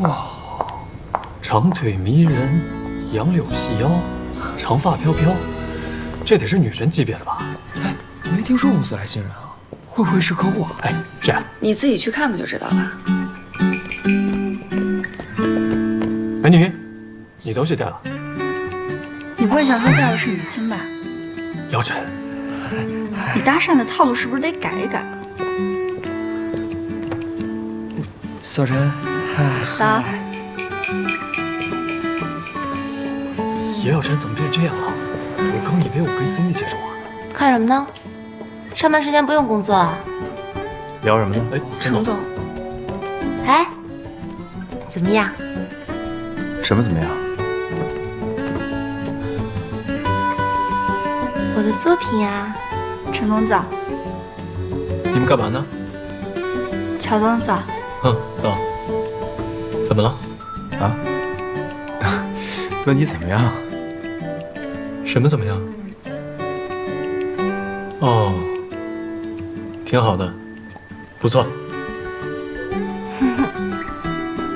哇，长腿迷人，杨柳细腰，长发飘飘，这得是女神级别的吧？哎，没听说公司来新人啊，会不会是客户啊？哎，谁啊？你自己去看不就知道了。美女，你东西带了。你不会想说带的是你亲吧？姚晨，你搭讪的套路是不是得改一改了？小陈，嗨，早。叶小晨怎么变这样了？我刚以为我跟 Cindy 结束啊。看什么呢？上班时间不用工作啊？聊什么呢？哎，程总，哎，怎么样？什么怎么样？我的作品呀。陈总早，你们干嘛呢？乔总早。早。怎么了？啊？问你怎么样？什么怎么样？哦，挺好的，不错。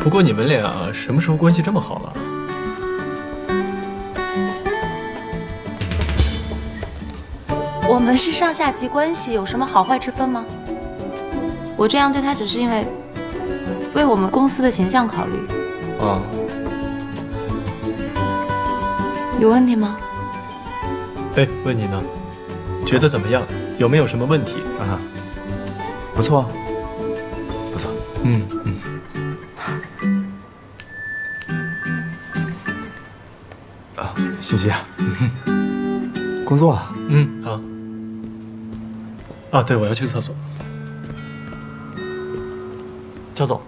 不过你们俩什么时候关系这么好了？我们是上下级关系，有什么好坏之分吗？我这样对他只是因为为我们公司的形象考虑。哦，有问题吗？哎，问你呢，觉得怎么样？有没有什么问题？啊，不错，不错。啊，欣欣，工作了。好。啊，对，我要去厕所。焦总。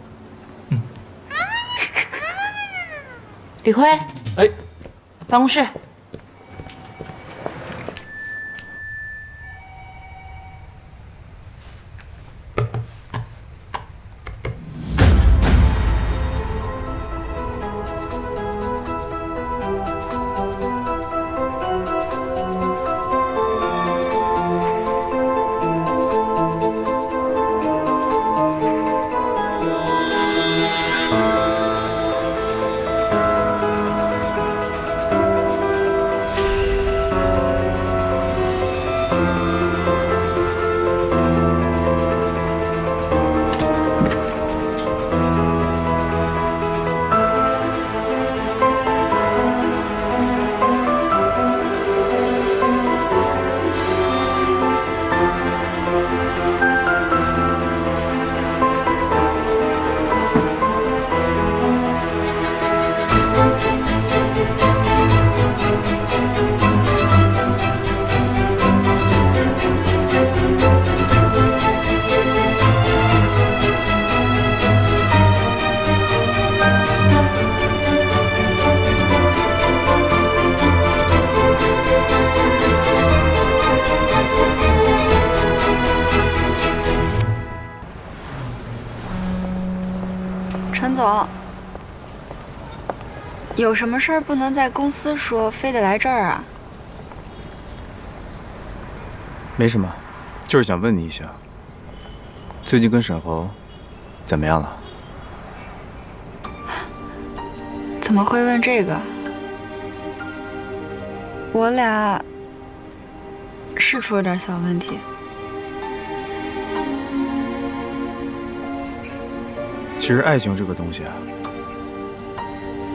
李辉，哎，办公室。陈总，有什么事儿不能在公司说，非得来这儿啊？没什么，就是想问你一下，最近跟沈侯怎么样了？怎么会问这个？我俩是出了点小问题。其实爱情这个东西啊，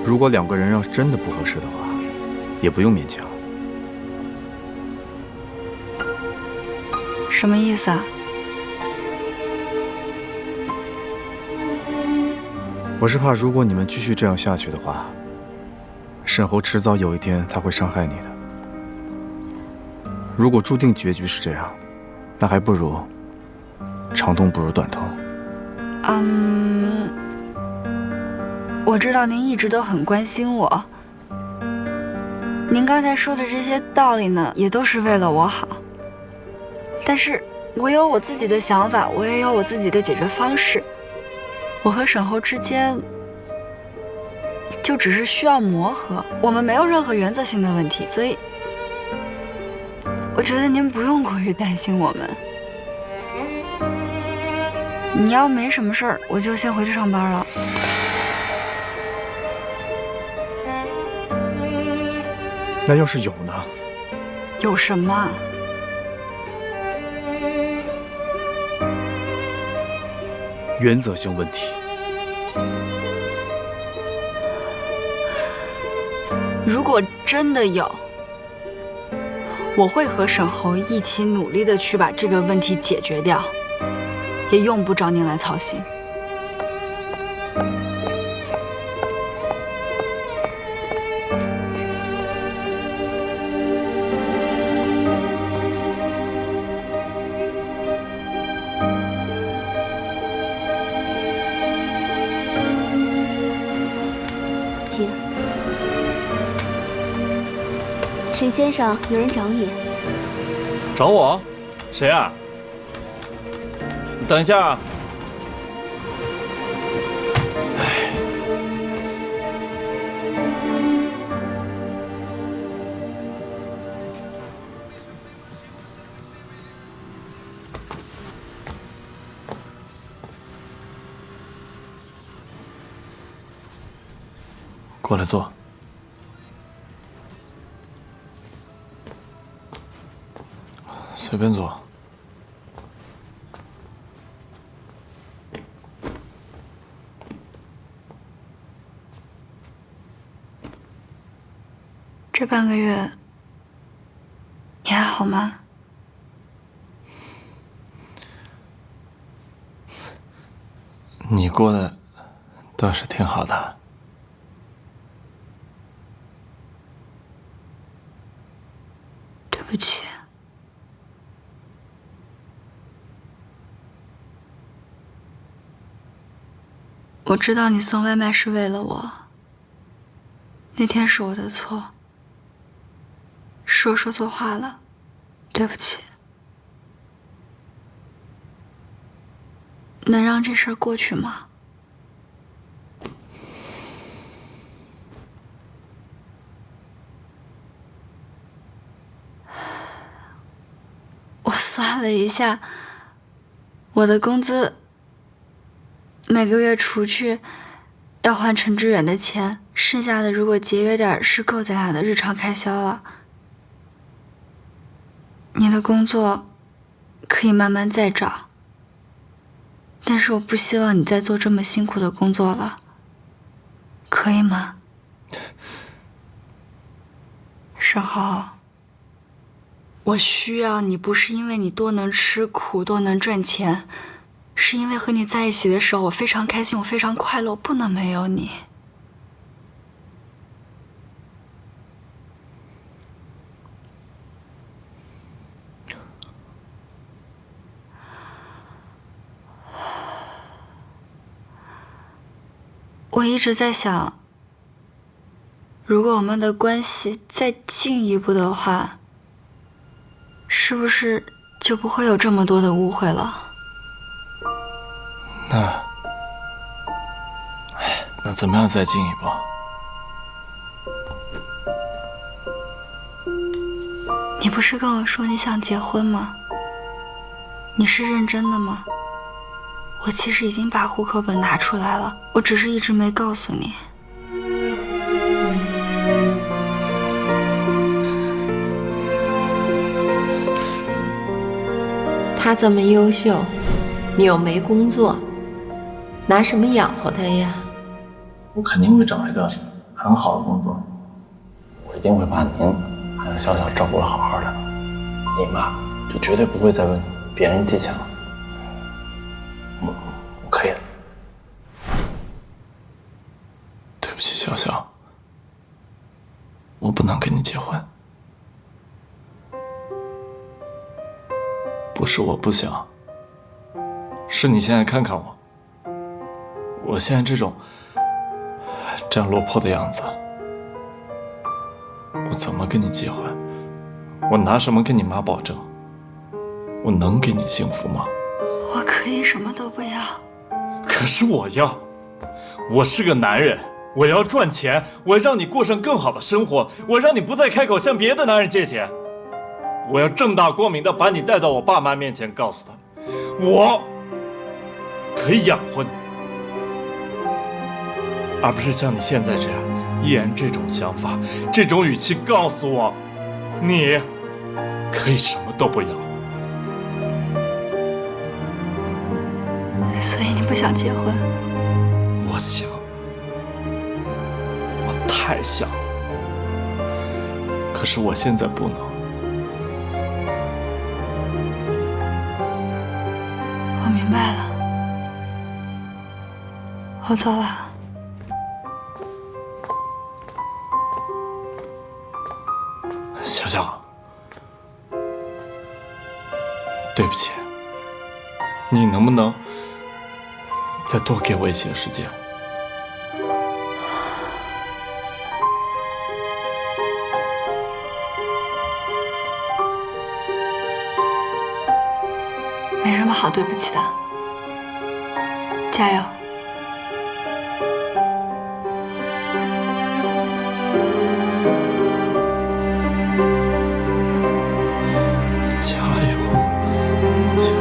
如果两个人要是真的不合适的话，也不用勉强。什么意思啊？我是怕如果你们继续这样下去的话，沈侯迟早有一天他会伤害你的。如果注定结局是这样，那还不如长痛不如短痛。我知道您一直都很关心我，您刚才说的这些道理呢，也都是为了我好。但是我有我自己的想法，我也有我自己的解决方式。我和沈侯之间就只是需要磨合，我们没有任何原则性的问题，所以我觉得您不用过于担心我们。你要没什么事儿，我就先回去上班了。那要是有呢？有什么？原则性问题。如果真的有，我会和沈侯一起努力的去把这个问题解决掉，也用不着您来操心。请。沈先生，有人找你。找我？谁啊？等一下啊。过来坐。随便坐。这半个月，你还好吗？你过得倒是挺好的。对不起。我知道你送外卖是为了我，那天是我的错，是我说错话了，对不起。能让这事儿过去吗？我算了一下，我的工资每个月除去要还陈志远的钱，剩下的如果节约点是够咱俩的日常开销了。你的工作可以慢慢再找，但是我不希望你再做这么辛苦的工作了，可以吗？沈侯，我需要你不是因为你多能吃苦多能赚钱，是因为和你在一起的时候我非常开心，我非常快乐，我不能没有你。我一直在想，如果我们的关系再进一步的话，是不是就不会有这么多的误会了？那怎么样再进一步？你不是跟我说你想结婚吗？你是认真的吗？我其实已经把户口本拿出来了，我只是一直没告诉你。他这么优秀，你又没工作，拿什么养活他呀？我肯定会找一个很好的工作，我一定会把您还有小小照顾得好好的，你妈就绝对不会再问别人借钱了。我可以的。对不起，小小，我不能跟你结婚。不是我不想，是你现在看看我，我现在这样落魄的样子，我怎么跟你结婚？我拿什么跟你妈保证？我能给你幸福吗？我可以什么都不要。可是我要，我是个男人，我要赚钱，我要让你过上更好的生活，我让你不再开口向别的男人借钱。我要正大光明的把你带到我爸妈面前，告诉他们，可以养活你，而不是像你现在这样，依然这种想法、这种语气告诉我，你可以什么都不要。所以你不想结婚？我想，我太想了，可是我现在不能。我明白了，我走了。小小，对不起，你能不能再多给我一些时间？没什么好对不起的，加油！加油！加油！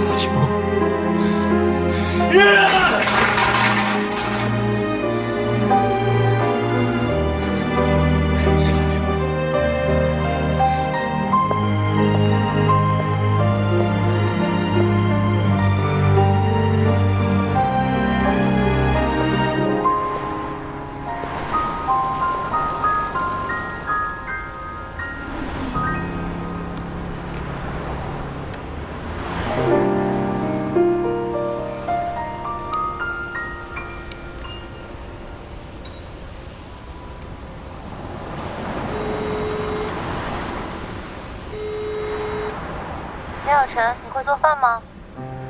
梁小晨，你会做饭吗？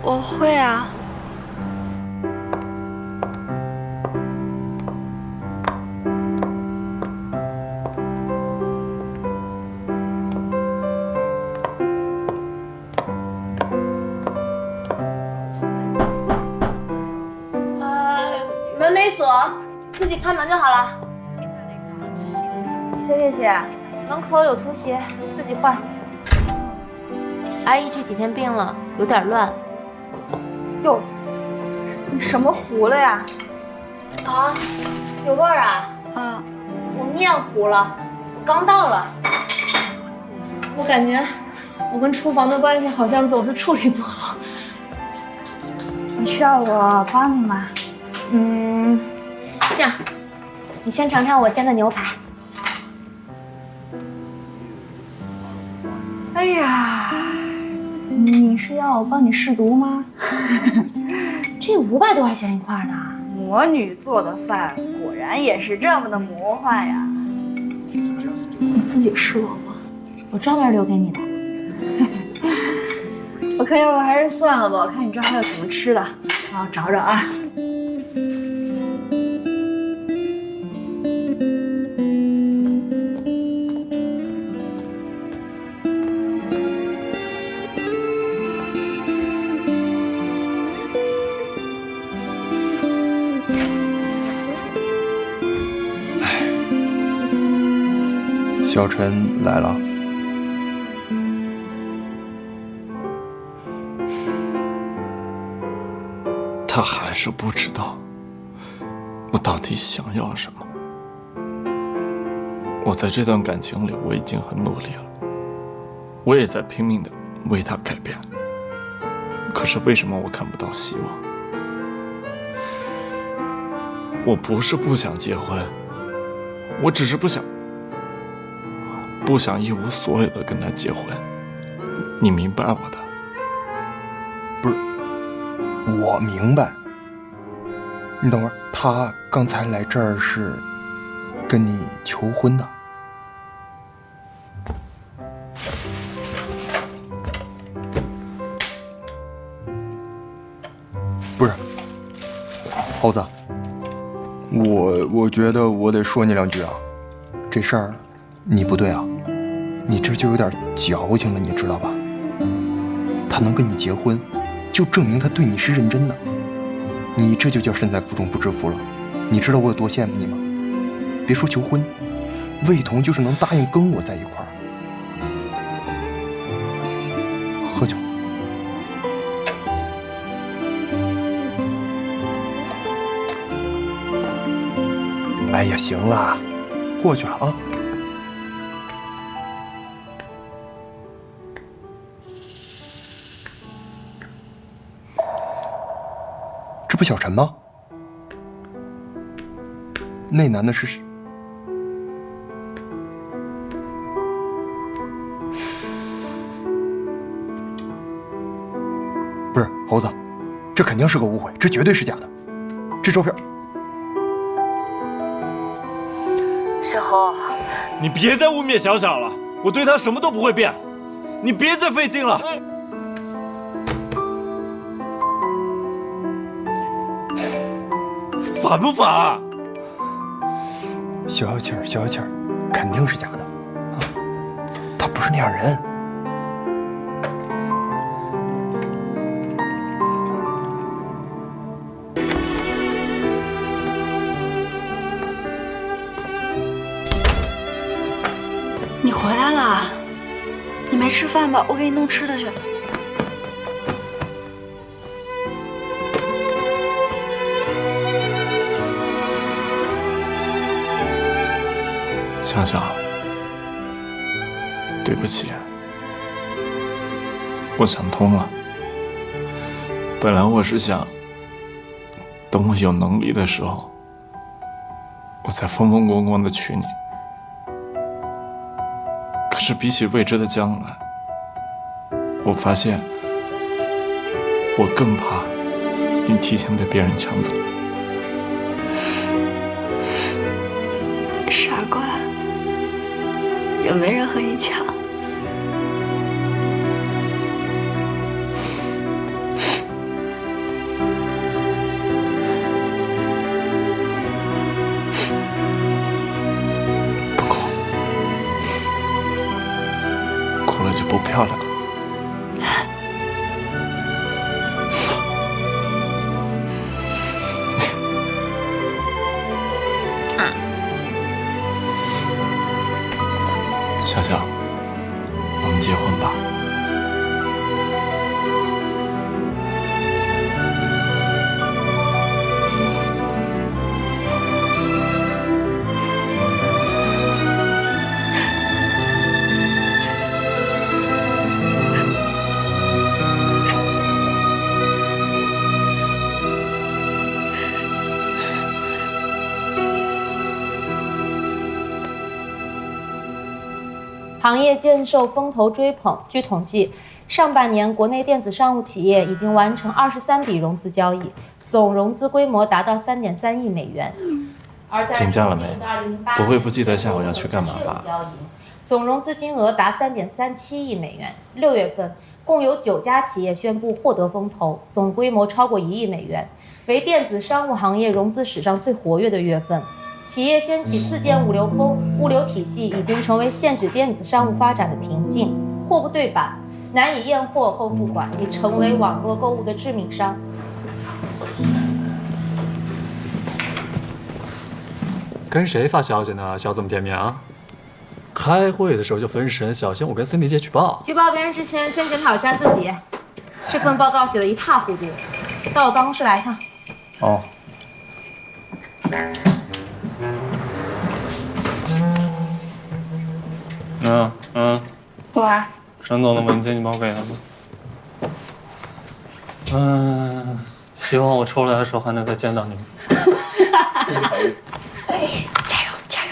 我会啊。门没锁，自己开门就好了。谢谢姐。门口有拖鞋，自己换。阿姨这几天病了，有点乱。哟，你什么糊了呀？啊，有味儿啊？嗯，我面糊了，我刚到了。我感觉我跟厨房的关系好像总是处理不好。你需要我帮你吗？这样，你先尝尝我煎的牛排。哎呀，你是要我帮你试毒吗？这500多块钱一块呢。魔女做的饭果然也是这么的魔幻呀！你自己试过吗？我专门留给你的。我看要不还是算了吧，我看你这还有什么吃的，让我找找啊。小陈来了。他还是不知道我到底想要什么。我在这段感情里，我已经很努力了，我也在拼命的为他改变。可是为什么我看不到希望？我不是不想结婚，我只是不想一无所有的跟他结婚。你明白我的？不是，我明白。你等会儿，他刚才来这儿是跟你求婚的。不是，猴子，我觉得我得说你两句啊，这事儿你不对啊，你这就有点矫情了，你知道吧？他能跟你结婚，就证明他对你是认真的，你这就叫身在福中不知福了。你知道我有多羡慕你吗？别说求婚，魏彤就是能答应跟我在一块儿。喝酒。哎呀，行了，过去了啊。这不小陈吗？那男的是？不是猴子，这肯定是个误会，这绝对是假的。这照片，小侯，你别再污蔑小小了，我对他什么都不会变，你别再费劲了。烦不烦啊？消消气儿，消消气儿，肯定是假的啊！他不是那样人。你回来了，你没吃饭吧？我给你弄吃的去。笑笑，对不起，我想通了。本来我是想，等我有能力的时候，我再风风光光的娶你。可是比起未知的将来，我发现我更怕你提前被别人抢走。傻瓜，又没人和你抢。不哭，哭了就不漂亮了。笑笑，我们结婚吧。行业渐受风头追捧。据统计，上半年国内电子商务企业已经完成23笔融资交易，总融资规模达到3.3亿美元。而在请假了没？不会不记得下午要去干嘛吧？总融资金额达3.37亿美元。6月份，共有9家企业宣布获得风投，总规模超过1亿美元，为电子商务行业融资史上最活跃的月份。企业掀起自建物流风，物流体系已经成为限制电子商务发展的瓶颈。货不对版，难以验货后付款，已成为网络购物的致命伤。跟谁发消息呢？笑这么甜蜜啊！开会的时候就分神，小心我跟 Cindy 姐举报。举报别人之前，先检讨一下自己。这份报告写得一塌糊涂，到我办公室来一趟。哦。喂，沈总的文件你帮我给他吧。希望我出来的时候还能再见到你们。加油，加油！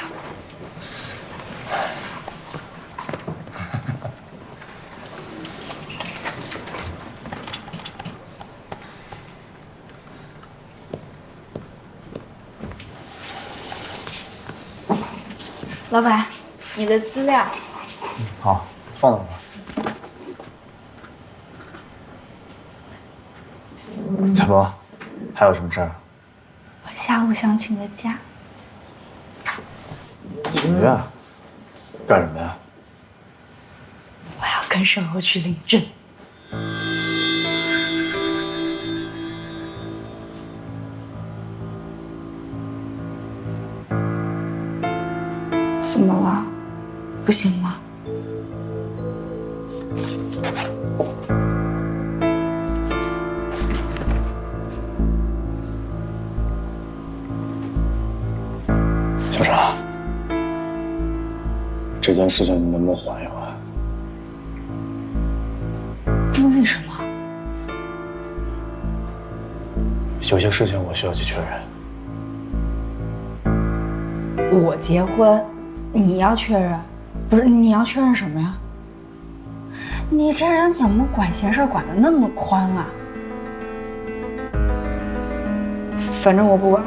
老板，你的资料。好，放那吧。怎么？还有什么事儿？我下午想请个假。请假？干什么呀？我要跟沈侯去领证。怎么了？不行吗？处长，这件事情你能不能缓一缓？为什么？有些事情我需要去确认。我结婚，你要确认？不是，你要确认什么呀？你这人怎么管闲事管得那么宽啊？反正我不管，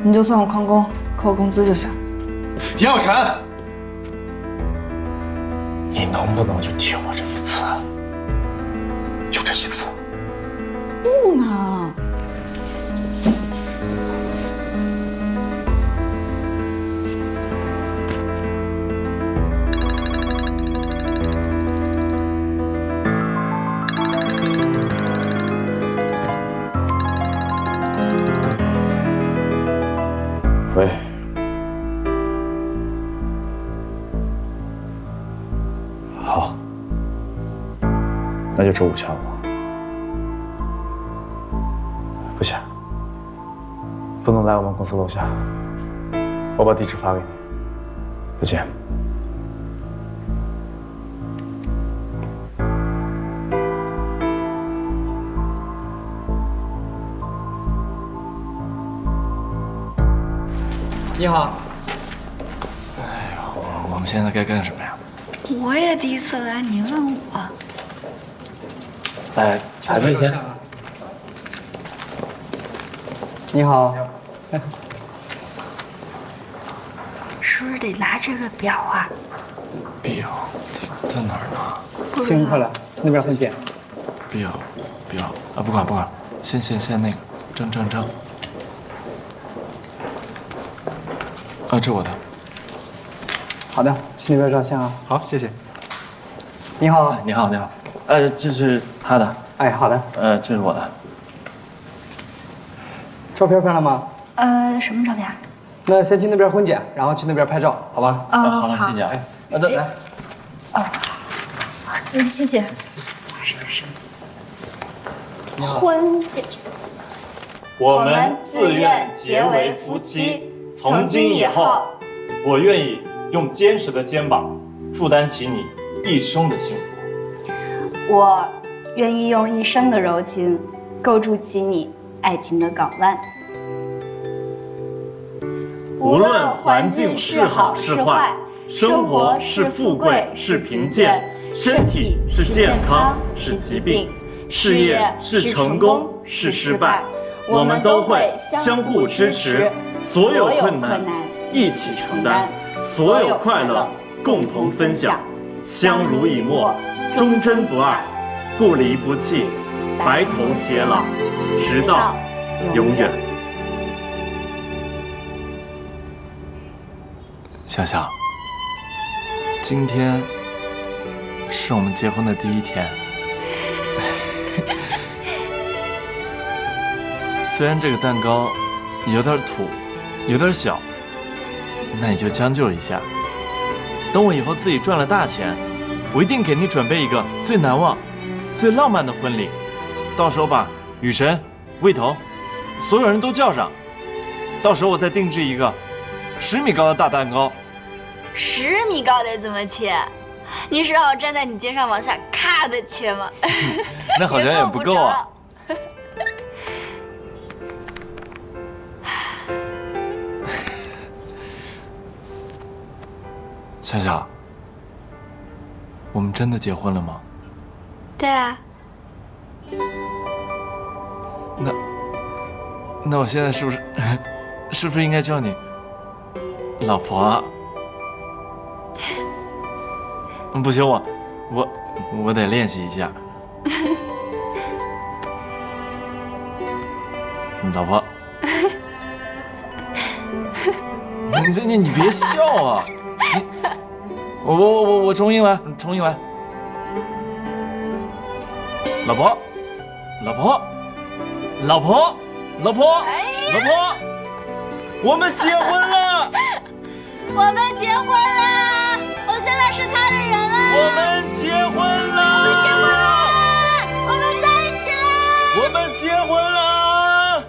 你就算我旷工，扣我工资就行。杨小婵，你能不能就听我这一次？就这一次。不能。喂，好，那就周五下午。不行，不能来我们公司楼下，我把地址发给你。再见。你好。哎呀，我们现在该干什么呀？我也第一次来，你问我。来，排队先。你好。是不是得拿这个表啊？表在哪儿呢？新人快来，去那边婚检。表啊，不管，先那个正。啊，这我的。好的，去那边照相啊。好，谢谢。你好，你好。这是他的。哎，好的。这是我的。照片拍了吗？什么照片？那先去那边婚检，然后去那边拍照，好吧？好了，谢谢啊。来。谢谢。婚检。我们自愿结为夫妻，从今以后，我愿意用坚实的肩膀负担起你一生的幸福。我愿意用一生的柔情构筑起你爱情的港湾。无论环境是好是坏，生活是富贵是贫贱，身体是健康是疾病，事业是成功是失败，我们都会相互支持，所有困难一起承担，所有快乐共同分享，相濡以沫，忠贞不二，不离不弃，白头偕老，直到永远。小小，今天是我们结婚的第一天。虽然这个蛋糕有点土，有点小，那你就将就一下。等我以后自己赚了大钱，我一定给你准备一个最难忘、最浪漫的婚礼。到时候把雨神、魏头，所有人都叫上。到时候我再定制一个10米高的大蛋糕。10米高得怎么切？你是让我站在你肩上往下咔的切吗？那好像也不够啊。小小，我们真的结婚了吗？对啊。那我现在是不是应该叫你老婆啊？不行，我得练习一下。老婆，你别笑啊！我重新来。老婆，我们结婚了！我们结婚了！我现在是他的人了！我们结婚了！我们在一起了！我们结婚了！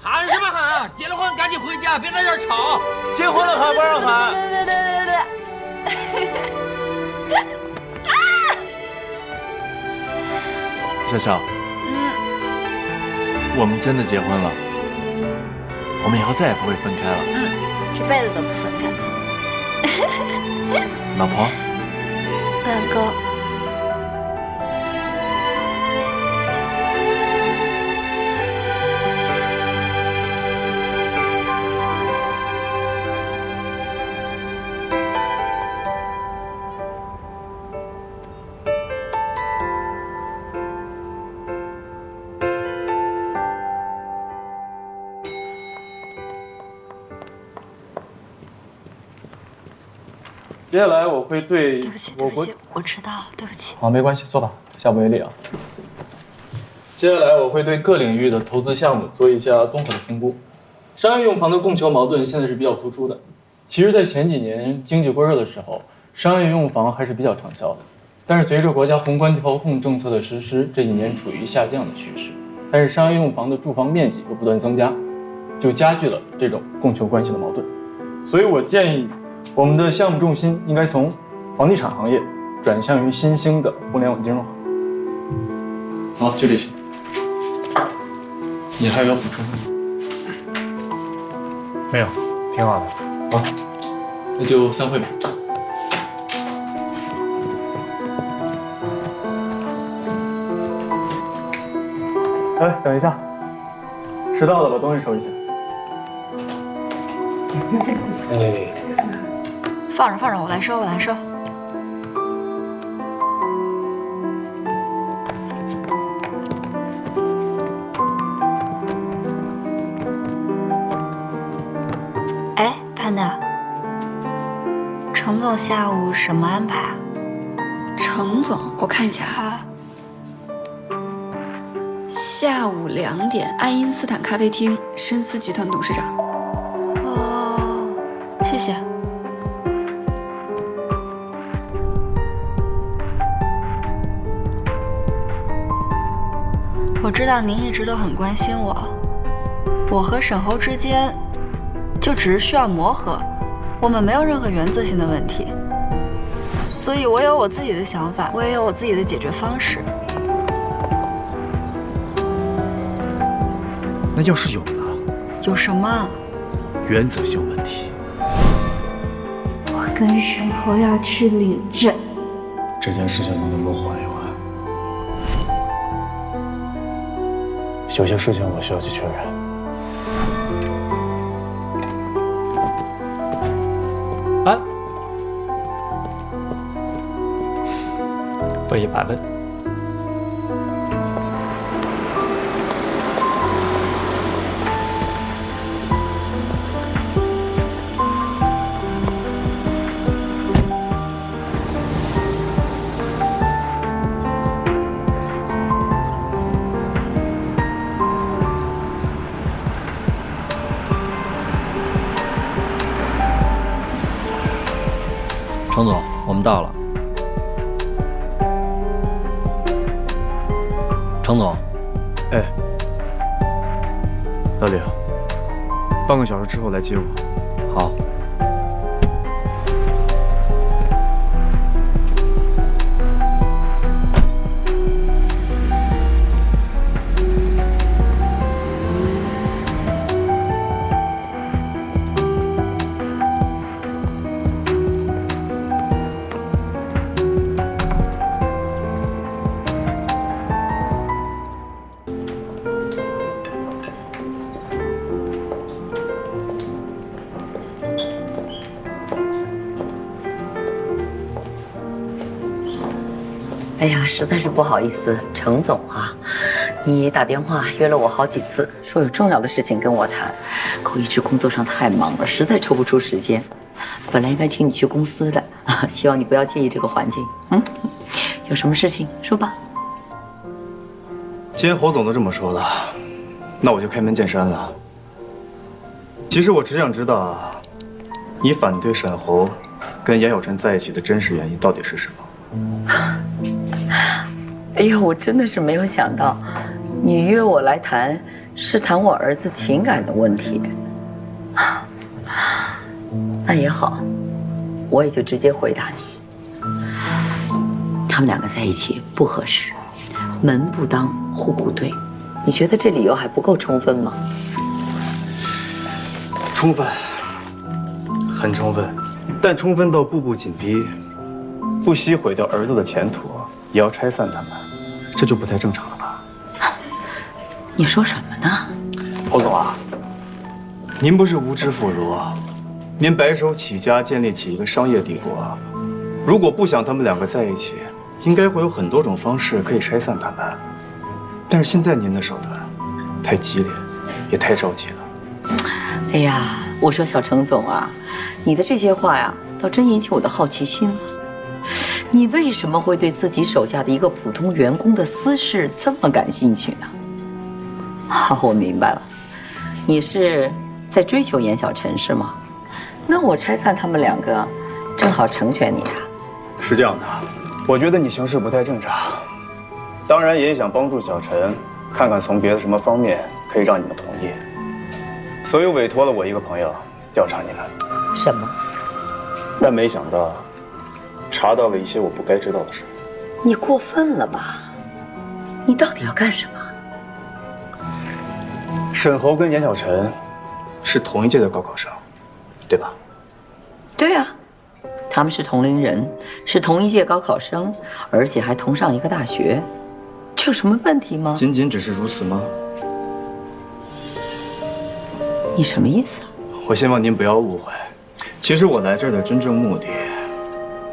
喊什么喊啊！结了婚赶紧回家！架，别在这儿吵。结婚了还不让喊？笑笑，我们真的结婚了，我们以后再也不会分开了。这辈子都不分开。老婆，大哥。接下来我会对对不起，对不起，我迟到了，对不起。好，没关系，坐吧，下不为例啊。接下来我会对各领域的投资项目做一下综合的评估。商业用房的供求矛盾现在是比较突出的。其实，在前几年经济过热的时候，商业用房还是比较畅销的。但是随着国家宏观调控政策的实施，这几年处于下降的趋势。但是商业用房的住房面积又不断增加，就加剧了这种供求关系的矛盾。所以我建议，我们的项目重心应该从房地产行业转向于新兴的互联网金融行业。好，就这些。你还有要补充的吗？没有，挺好的。好，那就散会吧。哎，等一下，迟到了，把东西收一下。哎。放着放着，我来收，我来收。哎，潘娜，程总下午什么安排啊？程总，我看一下哈。下午2点，爱因斯坦咖啡厅，深思集团董事长。哦，谢谢。我知道您一直都很关心我，我和沈侯之间就只是需要磨合，我们没有任何原则性的问题，所以我有我自己的想法，我也有我自己的解决方式。那要是有呢？有什么？原则性问题。我跟沈侯要去领证，这件事情你能不能缓一缓？有些事情我需要去确认。哎，问一百问。程总，我们到了。程总，哎，老李，半个小时之后来接我。好。哎呀，实在是不好意思，程总啊，你打电话约了我好几次，说有重要的事情跟我谈，可我一直工作上太忙了，实在抽不出时间。本来应该请你去公司的，希望你不要介意这个环境。有什么事情说吧。既然侯总都这么说了，那我就开门见山了。其实我只想知道，你反对沈侯跟严有辰在一起的真实原因到底是什么？哎呀，我真的是没有想到，你约我来谈，是谈我儿子情感的问题。那也好，我也就直接回答你。他们两个在一起不合适，门不当户不对，你觉得这理由还不够充分吗？充分，很充分，但充分到步步紧逼，不惜毁掉儿子的前途，也要拆散他们，这就不太正常了吧？你说什么呢？侯总啊，您不是无知妇孺，您白手起家建立起一个商业帝国，如果不想他们两个在一起，应该会有很多种方式可以拆散他们。但是现在您的手段太激烈，也太着急了。哎呀，我说小程总啊，你的这些话呀，倒真引起我的好奇心了。你为什么会对自己手下的一个普通员工的私事这么感兴趣呢？好，我明白了，你是在追求严小晨是吗？那我拆散他们两个，正好成全你啊。是这样的，我觉得你行事不太正常，当然也想帮助小陈，看看从别的什么方面可以让你们同意，所以委托了我一个朋友调查你们。什么？但没想到查到了一些我不该知道的事。你过分了吧？你到底要干什么？沈侯跟严小晨是同一届的高考生，对吧？对啊，他们是同龄人，是同一届高考生，而且还同上一个大学，这有什么问题吗？仅仅只是如此吗？你什么意思啊？我希望您不要误会，其实我来这儿的真正目的，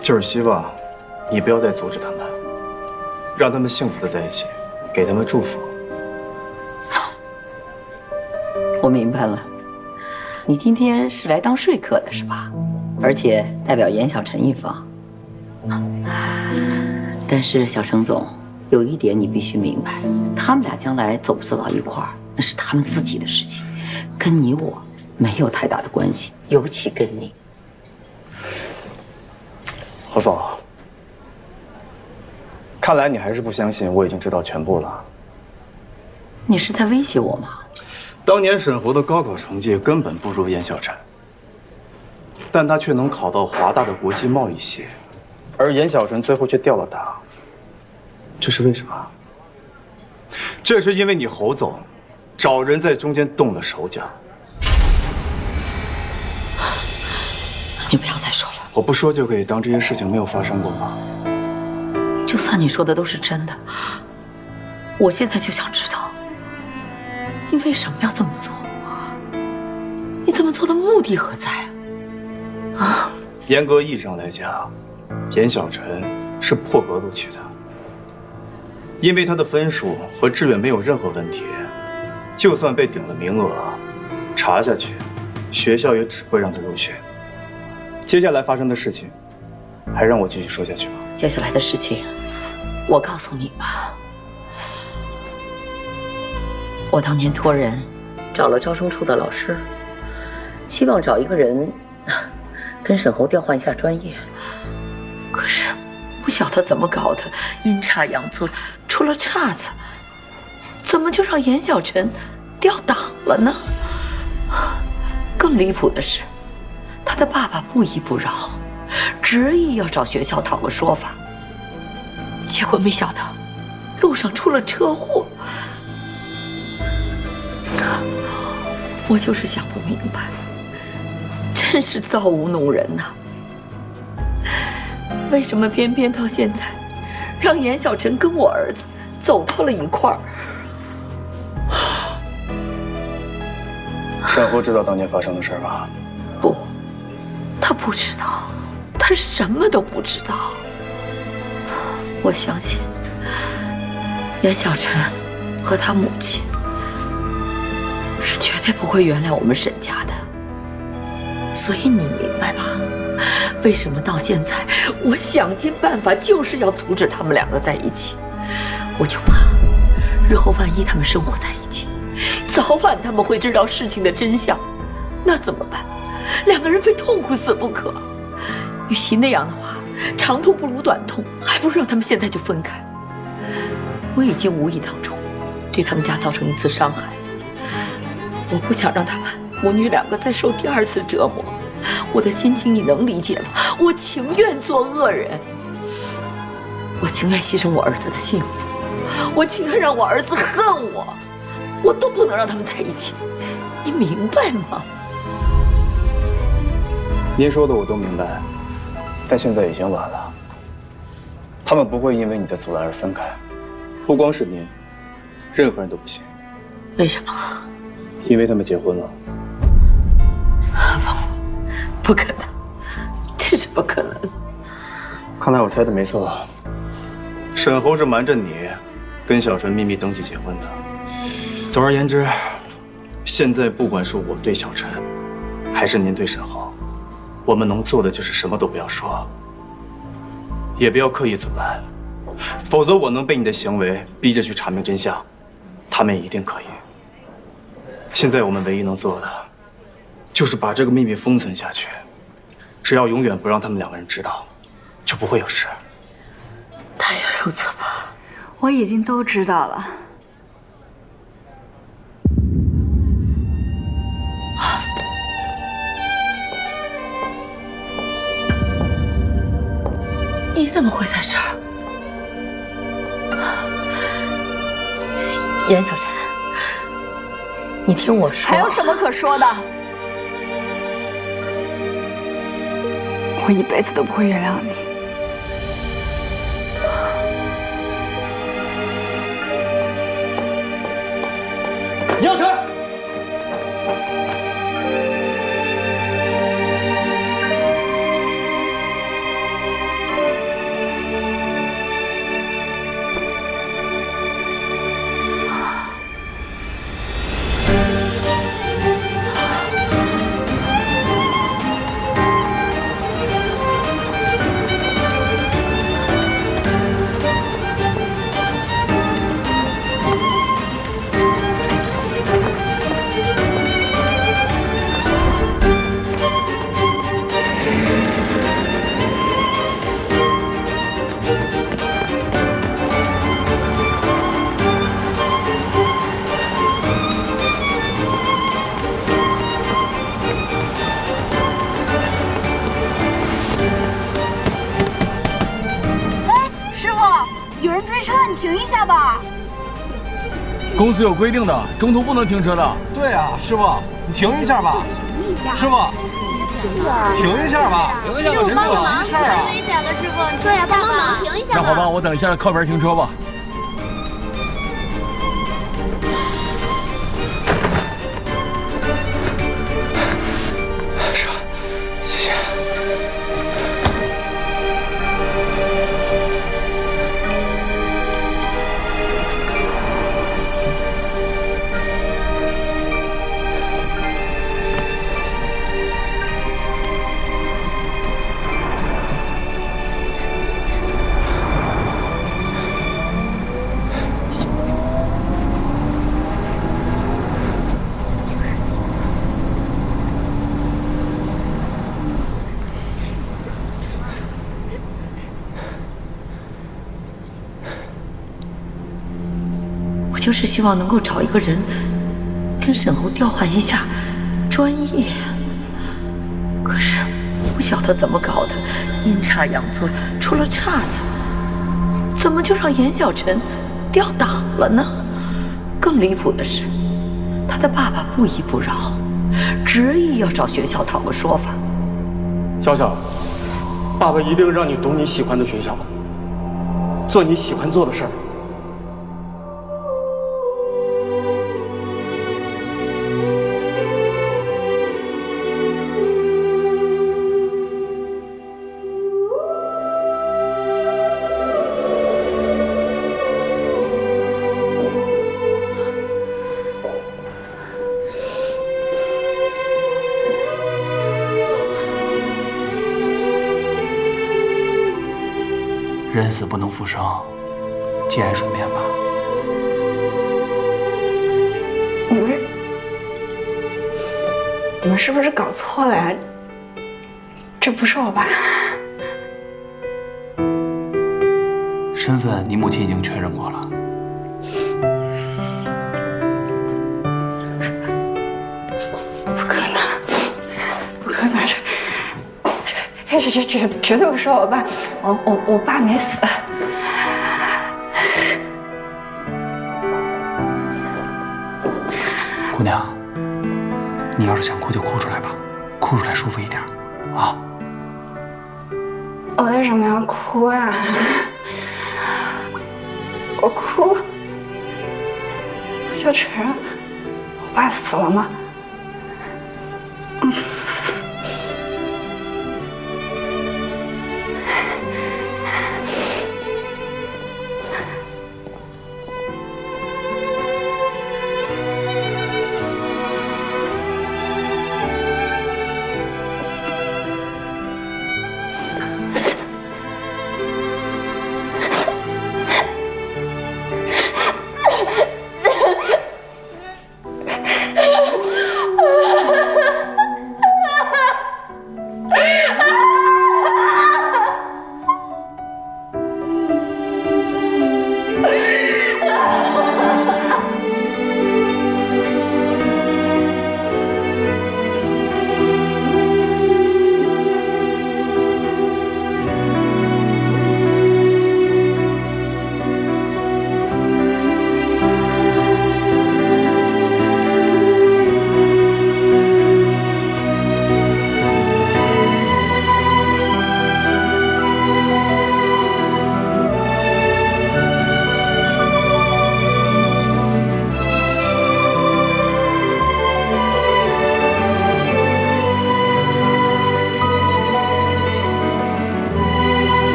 就是希望你不要再阻止他们，让他们幸福的在一起，给他们祝福。我明白了，你今天是来当说客的是吧？而且代表严小晨一方。但是小程总，有一点你必须明白，他们俩将来走不走到一块儿，那是他们自己的事情，跟你我没有太大的关系，尤其跟你。侯总，看来你还是不相信我已经知道全部了。你是在威胁我吗？当年沈侯的高考成绩根本不如严小晨，但他却能考到华大的国际贸易系，而严小晨最后却掉了档。这是为什么？这是因为你侯总找人在中间动了手脚。你不要再说了。我不说就可以当这些事情没有发生过吗？就算你说的都是真的，我现在就想知道，你为什么要这么做？你这么做的目的何在啊？啊？严格意义上来讲，严小晨是破格录取的，因为他的分数和志愿没有任何问题，就算被顶了名额，查下去，学校也只会让他入学。接下来发生的事情，还让我继续说下去吗？接下来的事情，我告诉你吧。我当年托人找了招生处的老师，希望找一个人跟沈侯调换一下专业，可是不晓得怎么搞的，阴差阳错出了岔子，怎么就让严小晨调档了呢？更离谱的是，他的爸爸不依不饶，执意要找学校讨个说法，结果没想到路上出了车祸。我就是想不明白，真是造物弄人呐！为什么偏偏到现在，让严小晨跟我儿子走到了一块儿？沈侯知道当年发生的事吗？不，他不知道，他什么都不知道。我相信严小晨和他母亲是绝对不会原谅我们沈家的，所以你明白吧？为什么到现在我想尽办法就是要阻止他们两个在一起？我就怕日后万一他们生活在一起，早晚他们会知道事情的真相，那怎么办？两个人非痛苦死不可。与其那样的话，长痛不如短痛，还不如让他们现在就分开。我已经无意当中对他们家造成一次伤害，我不想让他们母女两个再受第二次折磨，我的心情你能理解吗？我情愿做恶人，我情愿牺牲我儿子的幸福，我情愿让我儿子恨我，我都不能让他们在一起，你明白吗？您说的我都明白，但现在已经晚了。他们不会因为你的阻拦而分开，不光是您，任何人都不行。为什么？因为他们结婚了。不可能，这是不可能。看来我猜的没错，沈侯是瞒着你，跟小陈秘密登记结婚的。总而言之，现在不管是我对小陈，还是您对沈侯，我们能做的就是什么都不要说，也不要刻意阻拦，否则我能被你的行为逼着去查明真相，他们也一定可以。现在我们唯一能做的，就是把这个秘密封存下去。只要永远不让他们两个人知道，就不会有事。但愿如此吧。我已经都知道了。你怎么会在这儿？严小晨，你听我说。还有什么可说的？我一辈子都不会原谅你。严小晨。公司有规定的，中途不能停车的。对啊，师傅，你停一下吧。停一下，师傅，停一下吧。停一下吧，师傅，帮个忙，事儿啊。危险了，师傅。对呀，帮帮忙，停一下吧。那好吧，我等一下靠边停车吧。是，谢谢。就是希望能够找一个人，跟沈侯调换一下专业。可是不晓得怎么搞的，阴差阳错出了岔子，怎么就让严小晨调档了呢？更离谱的是，他的爸爸不依不饶，执意要找学校讨个说法。小小，爸爸一定让你读你喜欢的学校，做你喜欢做的事儿。人死不能复生，节哀顺变吧。你们是不是搞错了呀？这不是我爸。身份你母亲已经确认过了。不可绝对不是我爸，我爸没死。姑娘，你要是想哭就哭出来吧，哭出来舒服一点，啊。我为什么要哭呀？我哭，就承认我爸死了吗？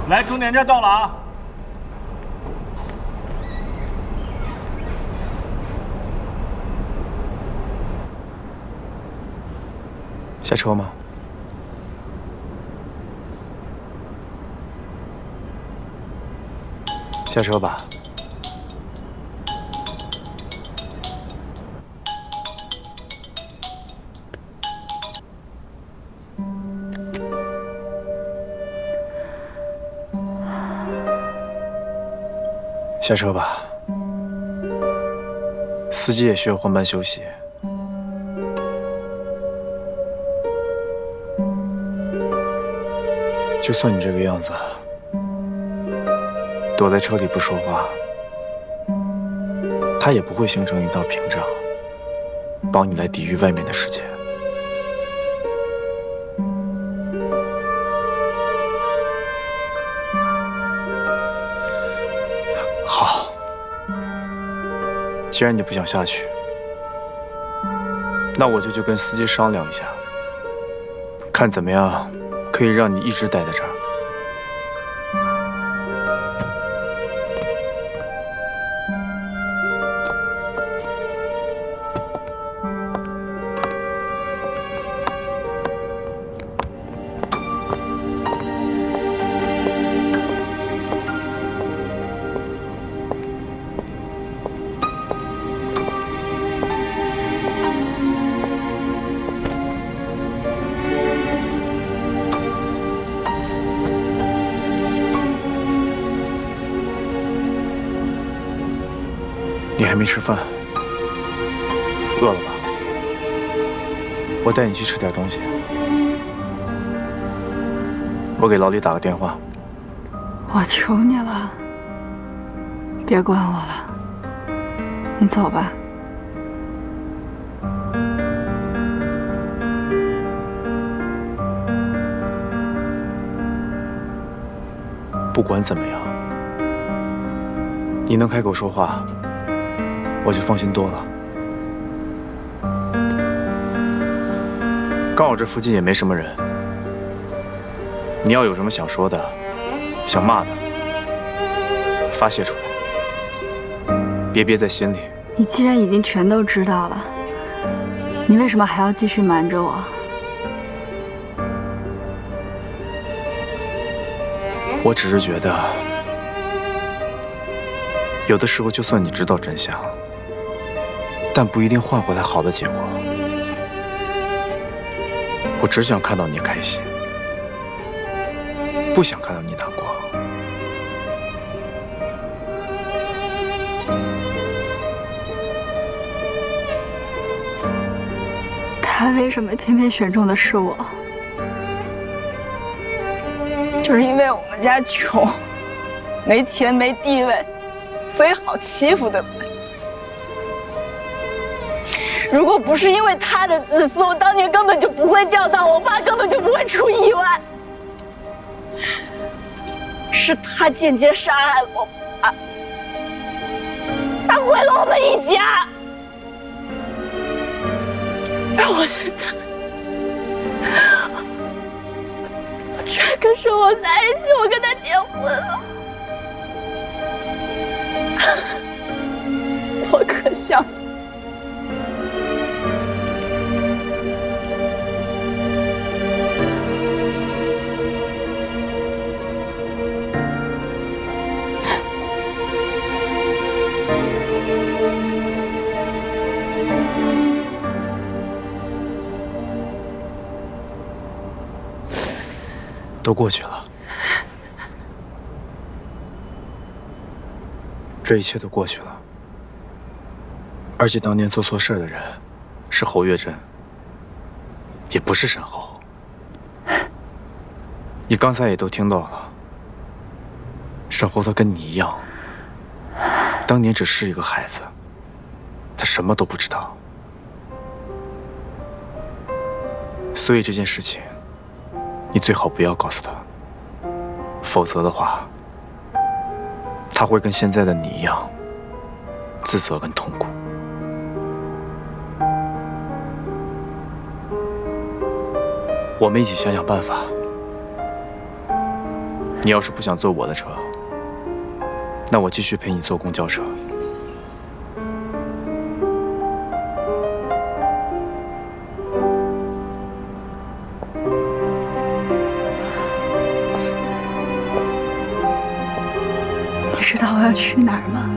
来，终点站到了啊！下车吗？下车吧。下车吧，司机也需要换班休息。就算你这个样子，躲在车里不说话，它也不会形成一道屏障，帮你来抵御外面的世界。好，既然你不想下去，那我就去跟司机商量一下，看怎么样可以让你一直待在这儿。你还没吃饭，饿了吧？我带你去吃点东西。我给老李打个电话。我求你了，别管我了，你走吧。不管怎么样，你能开口说话，我就放心多了。刚好这附近也没什么人，你要有什么想说的、想骂的，发泄出来。别憋在心里。你既然已经全都知道了，你为什么还要继续瞒着我？我只是觉得，有的时候就算你知道真相，但不一定换回来好的结果。我只想看到你开心，不想看到你难过。他为什么偏偏选中的是我？就是因为我们家穷，没钱没地位，所以好欺负，对不对？如果不是因为他的自私，我当年根本就不会钓到，我爸根本就不会出意外。是他间接杀害了我爸，他毁了我们一家。而我现在，这可是我在一起，我跟他结婚了，多可笑！都过去了，这一切都过去了。而且当年做错事的人是侯月珍，也不是沈侯。你刚才也都听到了，沈侯他跟你一样，当年只是一个孩子，他什么都不知道。所以这件事情，你最好不要告诉他，否则的话，他会跟现在的你一样，自责跟痛苦。我们一起想想办法。你要是不想坐我的车，那我继续陪你坐公交车。你知道我要去哪儿吗？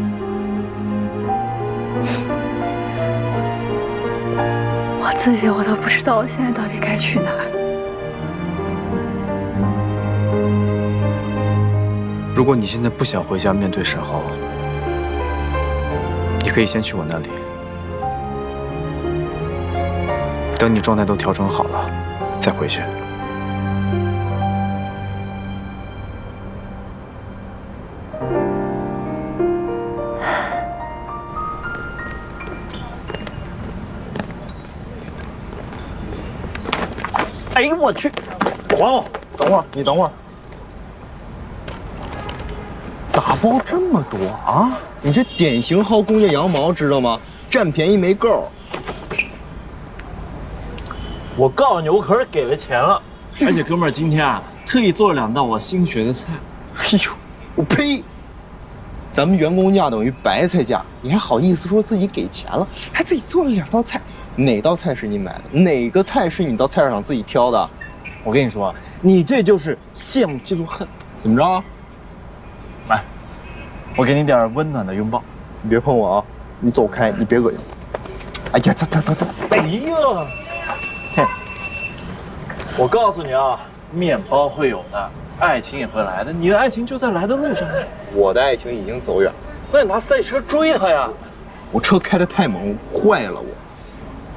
我自己我都不知道我现在到底该去哪儿。如果你现在不想回家面对沈侯，你可以先去我那里，等你状态都调整好了再回去。哎呦我去！还我！等会儿，你等会儿。打包这么多啊！你这典型薅公家羊毛，知道吗？占便宜没够。我告诉你，我可是给了钱了，而且哥们儿今天啊，特意做了2道我新学的菜。哎呦，我呸！咱们员工价等于白菜价，你还好意思说自己给钱了，还自己做了2道菜？哪道菜是你买的？哪个菜是你到菜市场自己挑的？我跟你说，你这就是羡慕嫉妒恨。怎么着？来，我给你点温暖的拥抱。你别碰我啊！你走开，你别恶心我。哎呀，他！哎呀，哼！我告诉你啊，面包会有的，爱情也会来的。你的爱情就在来的路上。我的爱情已经走远了。那你拿赛车追他呀？我车开得太猛，坏了我。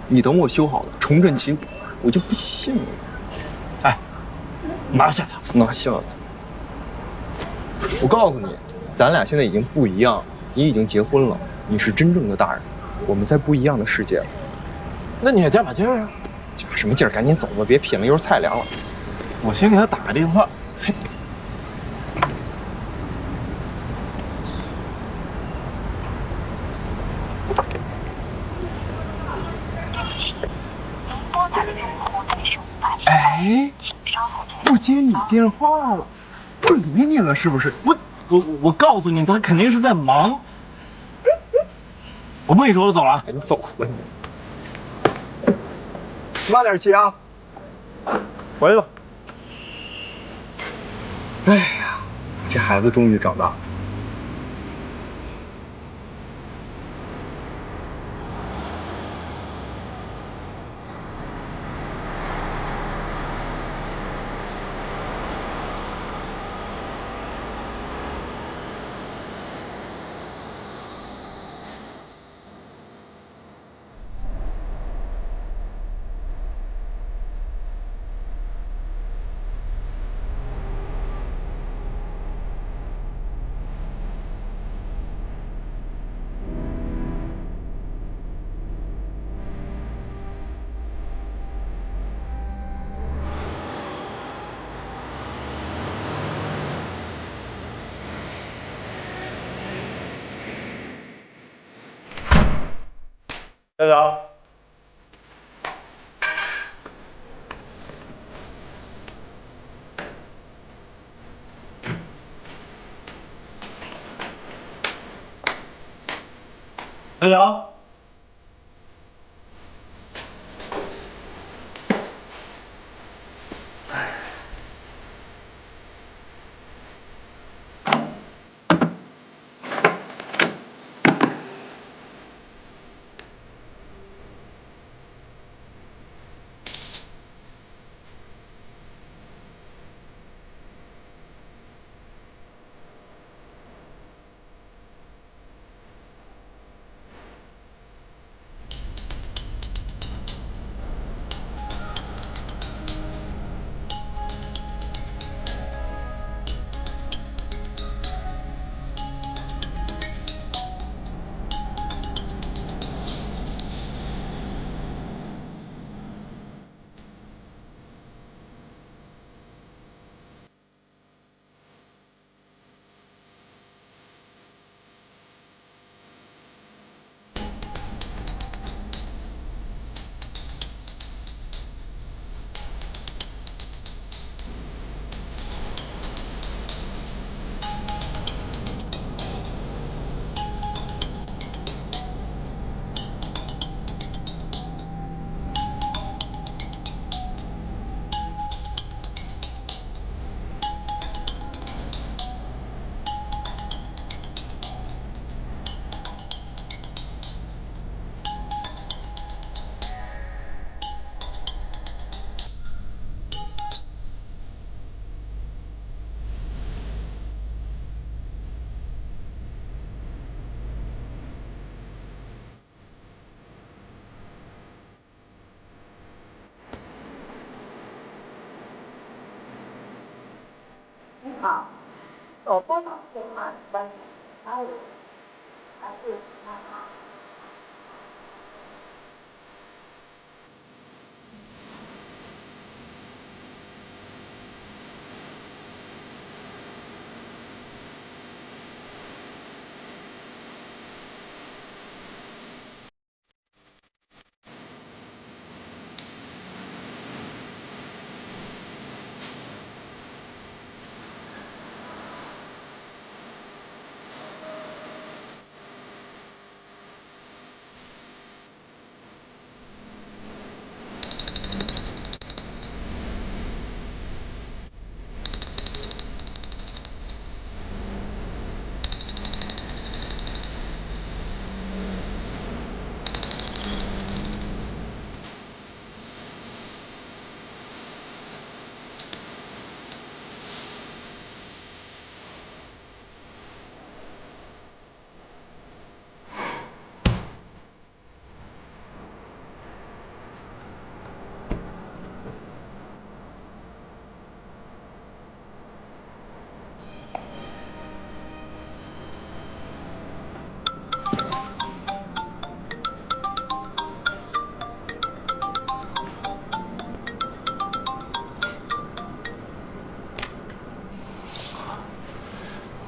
你等我修好了，重振旗鼓，我就不信了。哎，拿下他！拿下他！我告诉你，咱俩现在已经不一样，你已经结婚了，你是真正的大人，我们在不一样的世界了。那你也加把劲儿啊！加什么劲儿？赶紧走吧，别品了，一会儿菜凉了。我先给他打个电话。哎，不接你电话了，不理你了是不是？我告诉你，他肯定是在忙。我不跟你说，我走了。哎，你走吧你。慢点骑啊！回去吧。哎呀，这孩子终于长大了。小小，小小，你好，我拨打电话关插入，还是他好。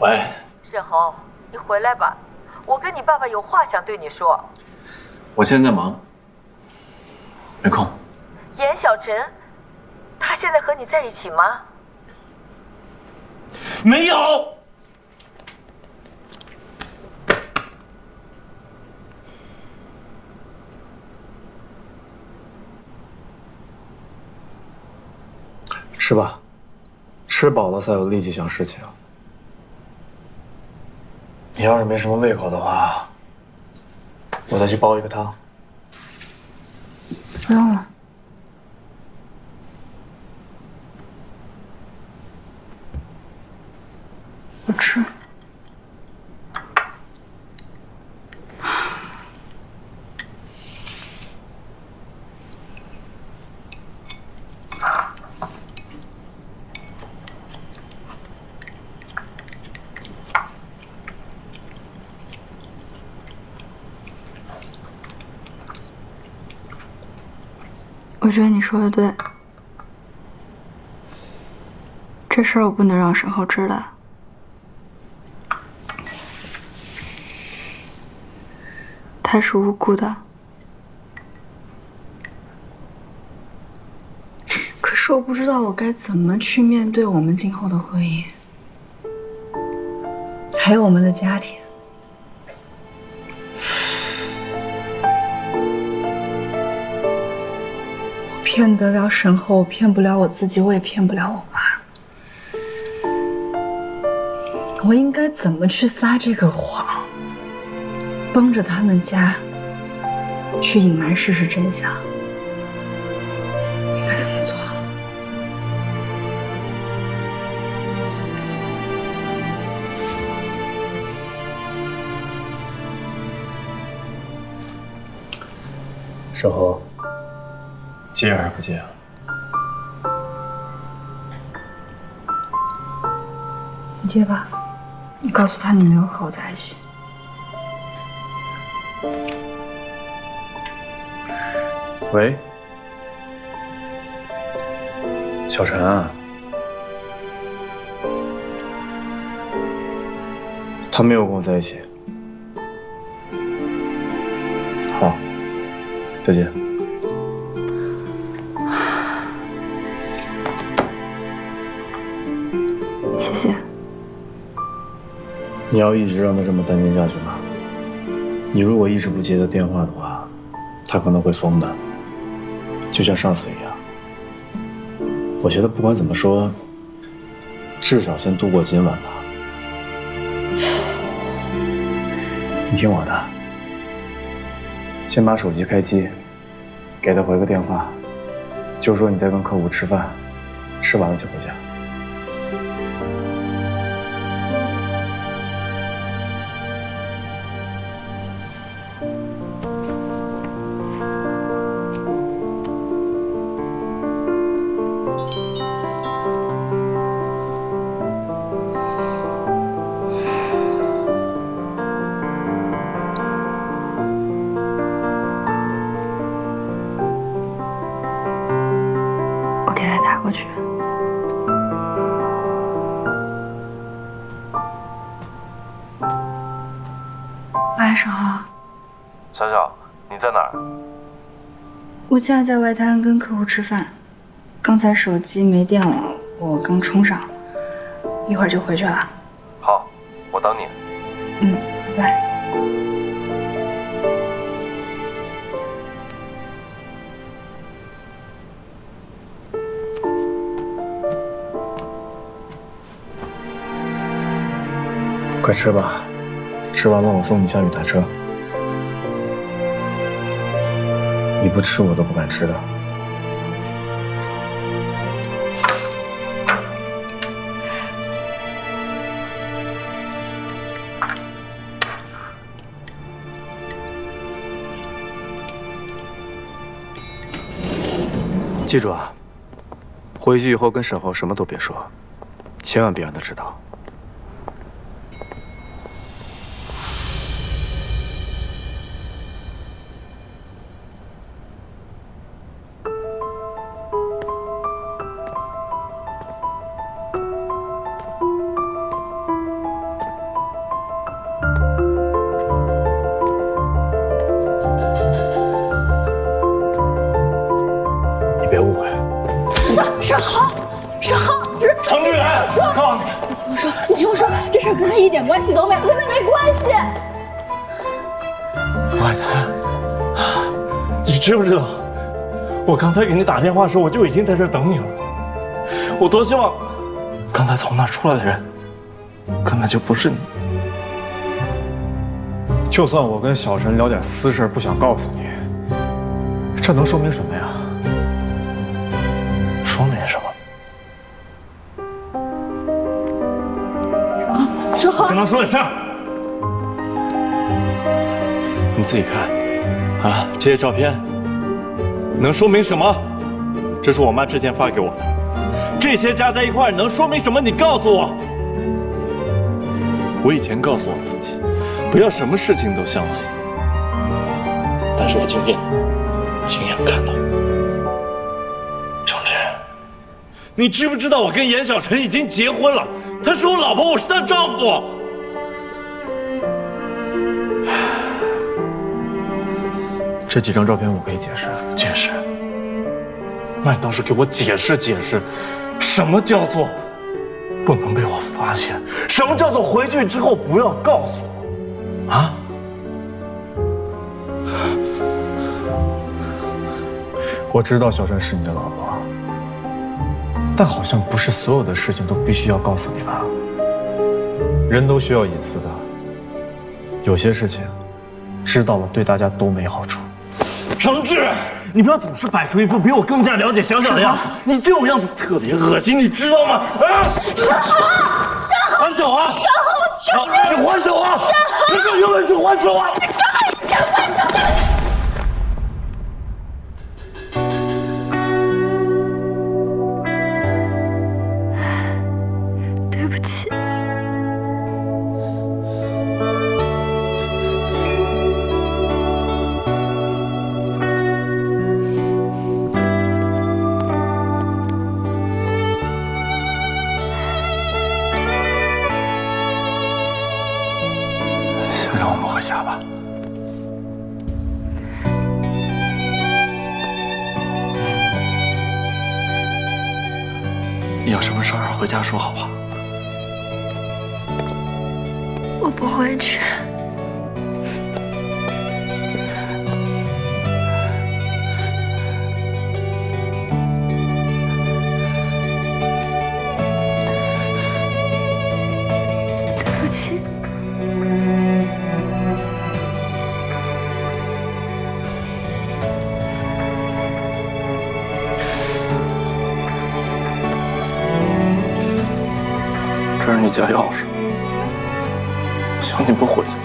喂，沈侯，你回来吧，我跟你爸爸有话想对你说。我现在在忙，没空。严小晨，他现在和你在一起吗？没有。吃吧，吃饱了才有力气想事情。你要是没什么胃口的话，我再去煲一个汤。不用了。我吃。我觉得你说的对，这事儿我不能让沈浩知道。他是无辜的，可是我不知道我该怎么去面对我们今后的婚姻，还有我们的家庭。我骗得了沈浩，我骗不了我自己，我也骗不了我妈。我应该怎么去撒这个谎？帮着他们家去隐瞒事实真相，应该怎么做？沈浩，接还是不接啊？你接吧，你告诉他你没有和我在一起。喂，小陈啊，他没有跟我在一起。好，再见。谢谢。你要一直让他这么担心下去吗？你如果一直不接他电话的话，他可能会疯的。就像上次一样，我觉得不管怎么说，至少先度过今晚吧。你听我的，先把手机开机，给他回个电话，就说你在跟客户吃饭，吃完了就回家。过去。喂，沈浩。小小，你在哪儿？我现在在外滩跟客户吃饭，刚才手机没电了，我刚充上，一会儿就回去了。好，我等你。嗯，拜拜。快吃吧，吃完了我送你下去打车。你不吃我都不敢吃的。记住啊，回去以后跟沈浩什么都别说，千万别让他知道。别误会，沈浩，程志远，我告诉你，你听我说，这事跟他一点关系都没有，跟他没关系。外滩，你知不知道？我刚才给你打电话的时候，我就已经在这儿等你了。我多希望刚才从那出来的人根本就不是你。就算我跟小陈聊点私事，不想告诉你，这能说明什么呀？说明什么？世豪，跟他说点事儿。你自己看，啊，这些照片能说明什么？这是我妈之前发给我的，这些加在一块儿能说明什么？你告诉我。我以前告诉我自己，不要什么事情都相信，但是我今天亲眼看到，程志，你知不知道我跟严小晨已经结婚了？她是我老婆，我是她丈夫。这几张照片我可以解释。解释？那你倒是给我解释解释，什么叫做不能被我发现？什么叫做回去之后不要告诉我？啊？我知道小陈是你的老婆，但好像不是所有的事情都必须要告诉你吧？人都需要隐私的，有些事情知道了对大家都没好处。程志，你不要总是摆出一副比我更加了解小小的样子，你这种样子特别恶心，你知道吗？啊！世豪，还手啊！世豪，我求你，你还手啊！世豪，你敢有本事还手啊！你干嘛？你讲还手！对不起。就让我们回家吧。有什么事儿回家说好吧？我不回去。对不起。这是你家钥匙，行，你不回去，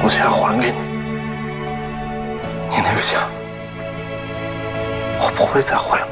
我钱还给你。你那个钱，我不会再还了。